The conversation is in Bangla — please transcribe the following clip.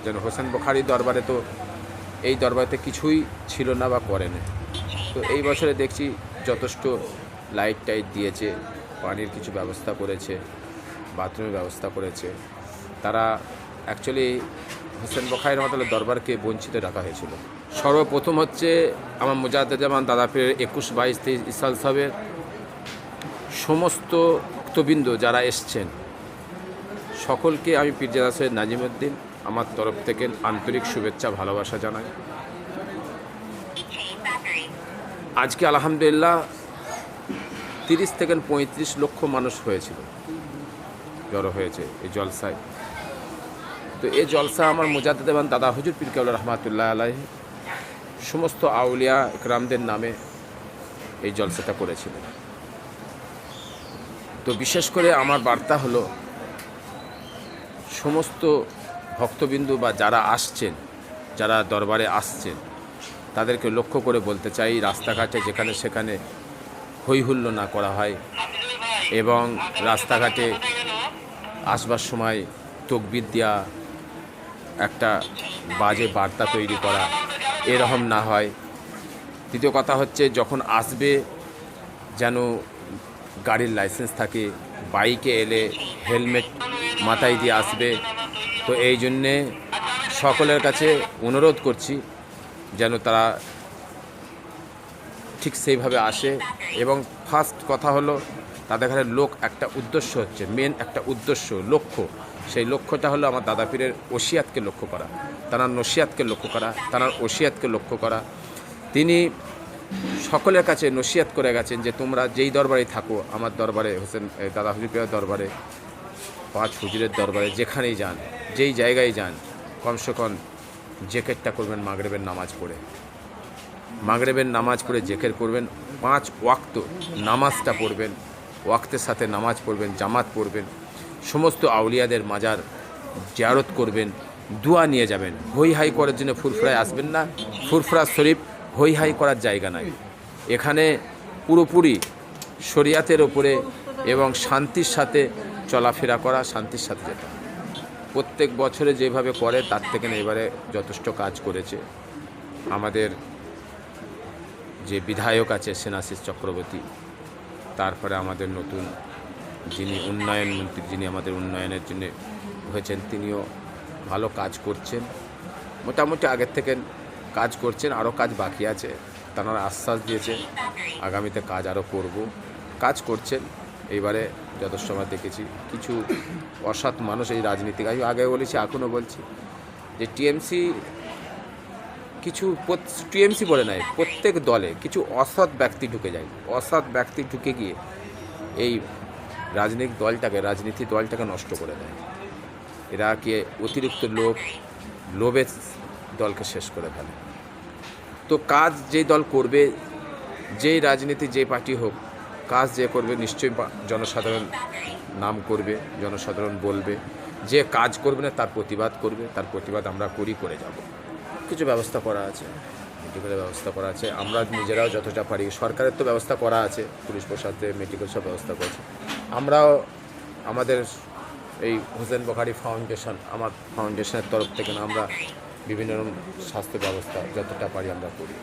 যেন হোসেন বুখারী দরবারে তো এই দরবারেতে কিছুই ছিল না বা করেনি। তো এই বছরে দেখছি যথেষ্ট লাইট টাইট দিয়েছে, পানির কিছু ব্যবস্থা করেছে, বাথরুমের ব্যবস্থা করেছে। তারা অ্যাকচুয়ালি হোসেন বুখারী রহমাতুল্লাহ দরবারকে বঞ্চিত রাখা হয়েছিল। সর্বপ্রথম হচ্ছে আমার মুজাদ্দেদ-ই-জামান দাদা পীরের 21, 22, 23 ইসাল সাহেবের সমস্ত ভক্তবৃন্দ যারা এসছেন সকলকে আমি পীরজাদা সৈয়দ নাজিমউদ্দিন আমার তরফ থেকে আন্তরিক শুভেচ্ছা ভালোবাসা জানাই। আজকে আলহামদুলিল্লাহ 30 থেকে 35 লক্ষ মানুষ হয়েছিল, জড়ো হয়েছে এই জলসায়। তো এই জলসা আমার মুজাদ্দেদ-ই-জামান দাদা হুজুর পীর কেবলা রহমাতুল্লাহ আলাইহি সমস্ত আউলিয়া ইকরামদের নামে এই জলসাটা করেছিলেন। তো বিশেষ করে আমার বার্তা হলো সমস্ত ভক্তবিন্দু বা যারা আসছেন, যারা দরবারে আসছেন তাদেরকে লক্ষ্য করে বলতে চাই, রাস্তাঘাটে যেখানে সেখানে হইহুল্লো না করা হয় এবং রাস্তাঘাটে আসবার সময় তকবির দেওয়া, একটা বাজে বার্তা তৈরি করা এরকম না হয়। দ্বিতীয় কথা হচ্ছে যখন আসবে যেন গাড়ির লাইসেন্স থাকে, বাইকে এলে হেলমেট মাথায় দিয়ে আসবে। তো এই জন্যে সকলের কাছে অনুরোধ করছি যেন তারা ঠিক সেইভাবে আসে। এবং ফার্স্ট কথা হলো তাদের কাছে লোক একটা উদ্দেশ্য হচ্ছে, মেন একটা উদ্দেশ্য লক্ষ্য, সেই লক্ষ্যটা হলো আমার দাদা পীরের ওসিয়াতকে লক্ষ্য করা, তার নসিয়াতকে লক্ষ্য করা, তার ওসিয়াতকে লক্ষ্য করা। তিনি সকলের কাছে নসিয়াত করে গেছেন যে তোমরা যেই দরবারেই থাকো, আমার দরবারে হোসেন দাদা হুজুর পীরের দরবারে, 5 হুজুরের দরবারে যেখানেই যান, যেই জায়গায় যান, কমসে কম জেকেরটা করবেন মাগরিবের নামাজ পড়ে, মাগরিবের নামাজ পড়ে জেকের করবেন, 5 ওয়াক্ত নামাজটা পড়বেন, ওয়াক্তের সাথে নামাজ পড়বেন, জামাত পড়বেন, সমস্ত আউলিয়াদের মাজার জিয়ারত করবেন, দোয়া নিয়ে যাবেন। হই হাই করার জন্য ফুরফুরায় আসবেন না। ফুরফুরা শরীফ হই হাই করার জায়গা নাই। এখানে পুরোপুরি শরিয়াতের ওপরে এবং শান্তির সাথে চলাফেরা করা, শান্তির সাথে যেটা প্রত্যেক বছরে যেভাবে করে তার থেকে এবারে যথেষ্ট কাজ করেছে। আমাদের যে বিধায়ক আছে সেনাশিস চক্রবর্তী, তারপরে আমাদের নতুন যিনি উন্নয়ন মন্ত্রী, যিনি আমাদের উন্নয়নের জন্য হয়েছেন, তিনিও ভালো কাজ করছেন, মোটামুটি আগের থেকে কাজ করছেন। আরও কাজ বাকি আছে, তারা আশ্বাস দিয়েছে আগামীতে কাজ আরও করব, কাজ করছেন। এইবারে যত সময় দেখেছি কিছু অসৎ মানুষ এই রাজনীতিক, আমি আগে বলেছি এখনও বলছি যে টিএমসি কিছু টিএমসি বলে নাই, প্রত্যেক দলে কিছু অসৎ ব্যক্তি ঢুকে যায়। অসৎ ব্যক্তি ঢুকে গিয়ে এই রাজনৈতিক রাজনীতি দলটাকে নষ্ট করে দেয়। এরা কি অতিরিক্ত লোভে দলকে শেষ করে ফেলে। তো কাজ যেই দল করবে, যেই রাজনীতি যে পার্টি হোক, কাজ যে করবে নিশ্চয়ই জনসাধারণ নাম করবে, জনসাধারণ বলবে। যে কাজ করবে না তার প্রতিবাদ করবে, তার প্রতিবাদ আমরা করে যাব। কিছু ব্যবস্থা করা আছে, মেডিকেলের ব্যবস্থা করা আছে, আমরা নিজেরাও যতটা পারি, সরকারের তো ব্যবস্থা করা আছে, পুলিশ প্রশাসনে মেডিকেল সব ব্যবস্থা করেছে। আমরাও আমাদের এই হোসেন বুখারী ফাউন্ডেশন, আমার ফাউন্ডেশনের তরফ থেকে আমরা বিভিন্ন রকম স্বাস্থ্য ব্যবস্থা যতটা পারি আমরা করি।